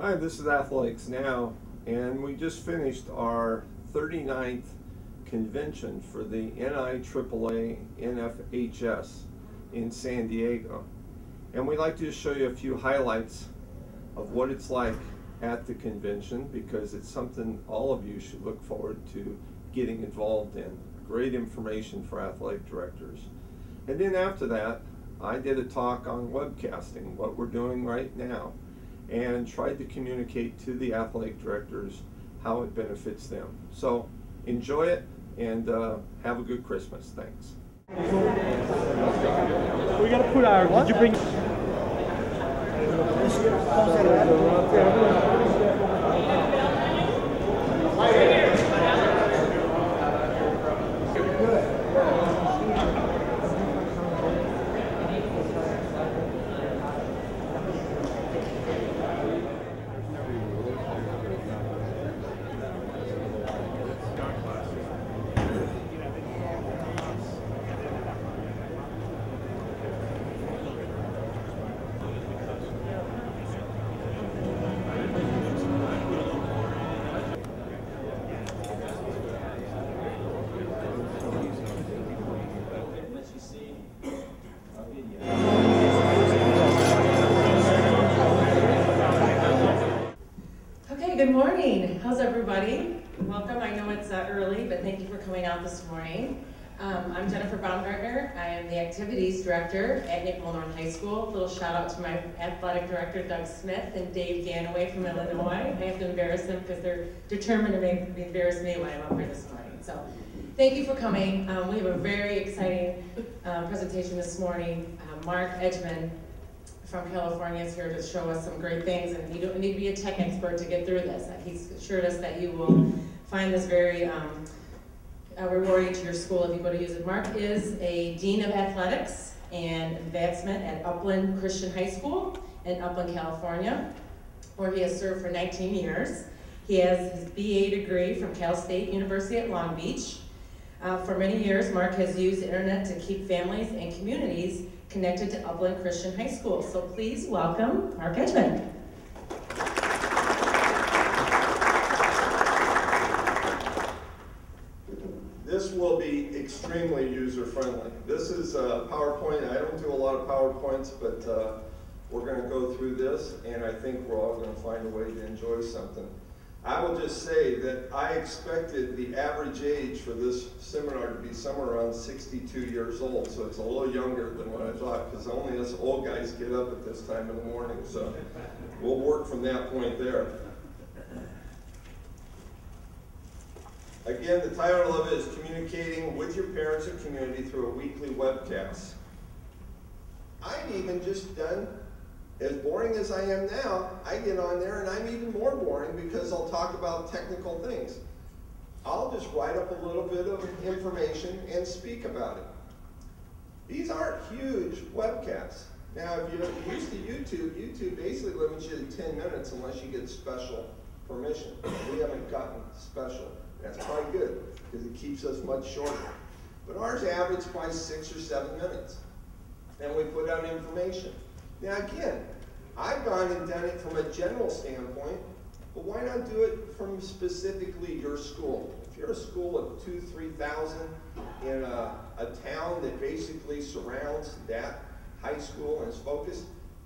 Hi, this is Athletics Now, and we just finished our 39th convention for the NIAAA NFHS in San Diego. And we'd like to just show you a few highlights of what it's like at the convention, because it's something all of you should look forward to getting involved in. Great information for athletic directors. And then after that, I did a talk on webcasting, what we're doing right now, and tried to communicate to the athletic directors how it benefits them. So enjoy it and have a good Christmas. Thanks. We gotta put our. Did you bring? Good morning. How's everybody? Welcome. I know it's early, but thank you for coming out this morning. I'm Jennifer Baumgartner. I am the Activities Director at Nickel North High School. A little shout out to my Athletic Director, Doug Smith, and Dave Ganaway from Illinois. I have to embarrass them because they're determined to embarrass me when I'm up here this morning. So thank you for coming. We have a very exciting presentation this morning. Mark Edgman from California is here to show us some great things, and you don't need to be a tech expert to get through this. He's assured us that you will find this very rewarding to your school if you go to use it. Mark is a Dean of Athletics and Advancement at Upland Christian High School in Upland, California, where he has served for 19 years. He has his BA degree from Cal State University at Long Beach. For many years, Mark has used the internet to keep families and communities connected to Upland Christian High School. So please welcome Mark Edgman. This will be extremely user-friendly. This is PowerPoint. I don't do a lot of PowerPoints, but we're going to go through this, and I think we're all going to find a way to enjoy something. I will just say that I expected the average age for this seminar to be somewhere around 62 years old, so it's a little younger than what I thought, because only us old guys get up at this time in the morning, so we'll work from that point there. Again, the title of it is Communicating with Your Parents and Community Through a Weekly Webcast. I've even just done, as boring as I am now, I get on there and I'm even more boring because I'll talk about technical things. I'll just write up a little bit of information and speak about it. These aren't huge webcasts. Now, if you're used to YouTube, YouTube basically limits you to 10 minutes unless you get special permission. We haven't gotten special. That's probably good because it keeps us much shorter. But ours average probably 6 or 7 minutes. And we put out information. Now again, I've gone and done it from a general standpoint, but why not do it from specifically your school? If you're a school of 2,000 to 3,000 in a town that basically surrounds that high school and is focused,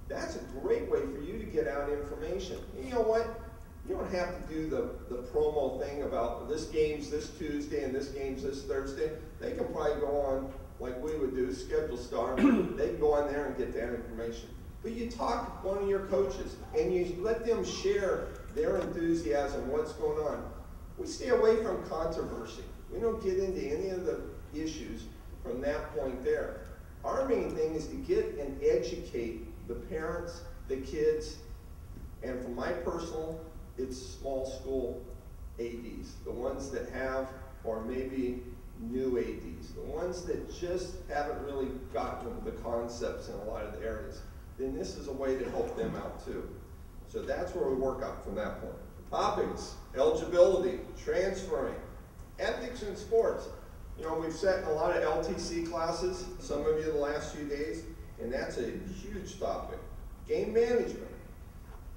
that's a great way for you to get out information. And you know what? You don't have to do the promo thing about this game's this Tuesday and this game's this Thursday. They can probably go on like we would do, Schedule Star. They can go on there and get that information. But you talk to one of your coaches and you let them share their enthusiasm, what's going on. We stay away from controversy. We don't get into any of the issues from that point there. Our main thing is to get and educate the parents, the kids, and from my personal, it's small school ADs, the ones that have, or maybe new ADs, the ones that just haven't really gotten the concepts in a lot of the areas. Then this is a way to help them out too. So that's where we work out from that point. Topics: eligibility, transferring, ethics in sports. You know, we've sat in a lot of LTC classes, some of you the last few days, and that's a huge topic. Game management.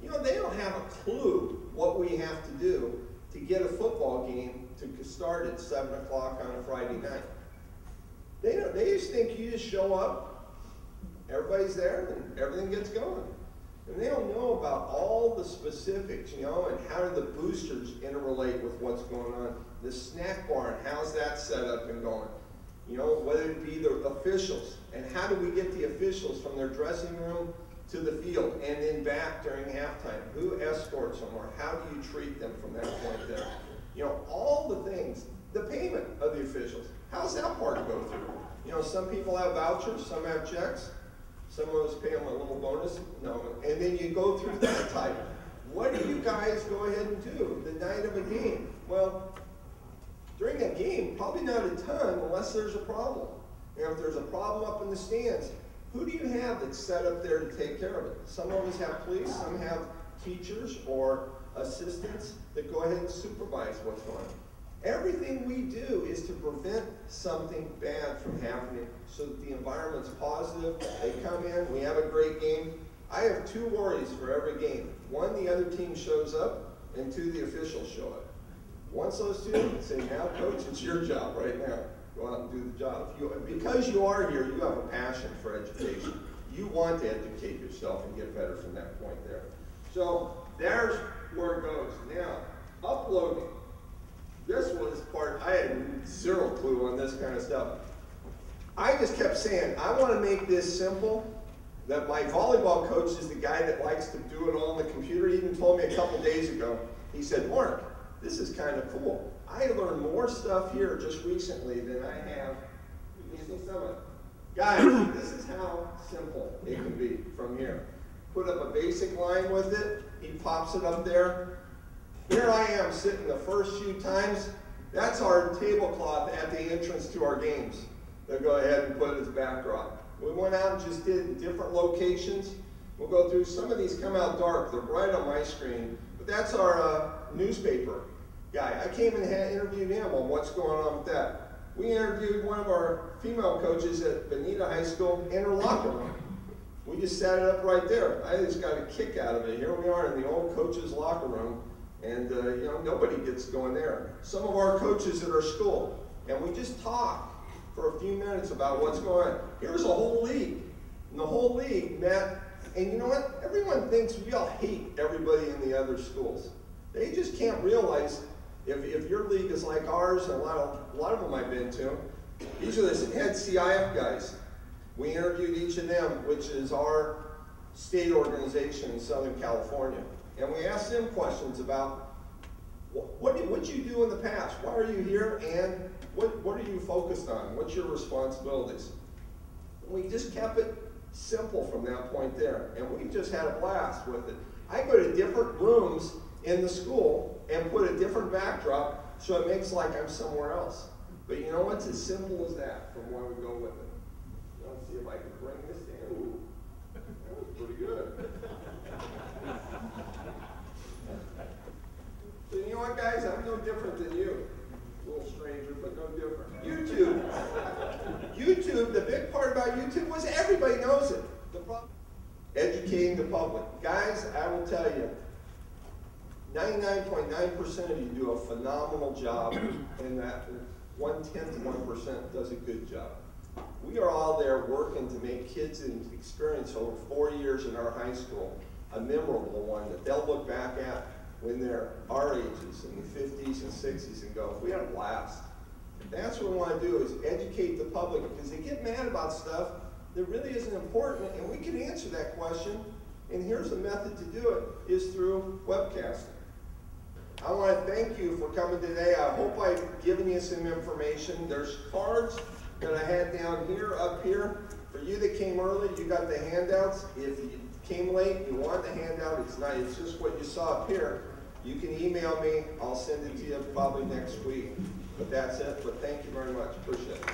You know, they don't have a clue what we have to do to get a football game to start at 7 o'clock on a Friday night. They just think you just show up, everybody's there, and everything gets going. And they don't know about all the specifics, you know, and how do the boosters interrelate with what's going on. The snack bar, and how's that set up and going? You know, whether it be the officials, and how do we get the officials from their dressing room to the field and then back during halftime? Who escorts them, or how do you treat them from that point there? You know, all the things, the payment of the officials. How's that part go through? You know, some people have vouchers, some have checks. Some of us pay them a little bonus. No, and then you go through that type. What do you guys go ahead and do the night of a game? Well, during a game, probably not a ton unless there's a problem. And if there's a problem up in the stands, who do you have that's set up there to take care of it? Some of us have police, some have teachers or assistants that go ahead and supervise what's going on. Everything we do is to prevent something bad from happening so that the environment's positive. They come in, we have a great game. I have 2 worries for every game. 1, the other team shows up, and 2, the officials show up. Once those 2 say, now coach, it's your job right now. Go out and do the job. Because you are here, you have a passion for education. You want to educate yourself and get better from that point there. So there's where it goes. Now, uploading. This was part, I had 0 clue on this kind of stuff. I just kept saying, I want to make this simple, that my volleyball coach is the guy that likes to do it all on the computer. He even told me a couple days ago, he said, Mark, this is kind of cool. I learned more stuff here just recently than I have in the summit. Guys, this is how simple it can be from here. Put up a basic line with it, he pops it up there. Here I am sitting the first few times. That's our tablecloth at the entrance to our games. They'll go ahead and put it as backdrop. We went out and just did different locations. We'll go through, some of these come out dark. They're bright on my screen. But that's our newspaper guy. I came and interviewed him on what's going on with that. We interviewed one of our female coaches at Bonita High School in her locker room. We just set it up right there. I just got a kick out of it. Here we are in the old coach's locker room. And you know, nobody gets going there. Some of our coaches at our school, and we just talk for a few minutes about what's going on. Here's a whole league, and the whole league met, and you know what? Everyone thinks we all hate everybody in the other schools. They just can't realize if your league is like ours, and a lot of them I've been to, these are the head CIF guys. We interviewed each of them, which is our state organization in Southern California. And we asked them questions about what you do in the past, why are you here, and what are you focused on? What's your responsibilities? And we just kept it simple from that point there, and we just had a blast with it. I go to different rooms in the school and put a different backdrop so it makes like I'm somewhere else. But you know what's as simple as that from where we go with it. Let's see if I can bring this in. Ooh, that was pretty good. So you know what, guys? I'm no different than you. A little stranger, but no different. YouTube. YouTube, the big part about YouTube was everybody knows it. Educating the public. Guys, I will tell you, 99.9% of you do a phenomenal job, and that 1/10% does a good job. We are all there working to make kids experience over 4 years in our high school a memorable one that they'll look back at when they're our ages, in the 50s and 60s, and go, we had a blast. That's what we want to do, is educate the public, because they get mad about stuff that really isn't important, and we can answer that question. And here's the method to do it, is through webcasting. I want to thank you for coming today. I hope I've given you some information. There's cards that I had down here, up here. For you that came early, you got the handouts. If you came late, you want the handout, it's just what you saw up here. You can email me. I'll send it to you probably next week. But that's it. But thank you very much. Appreciate it.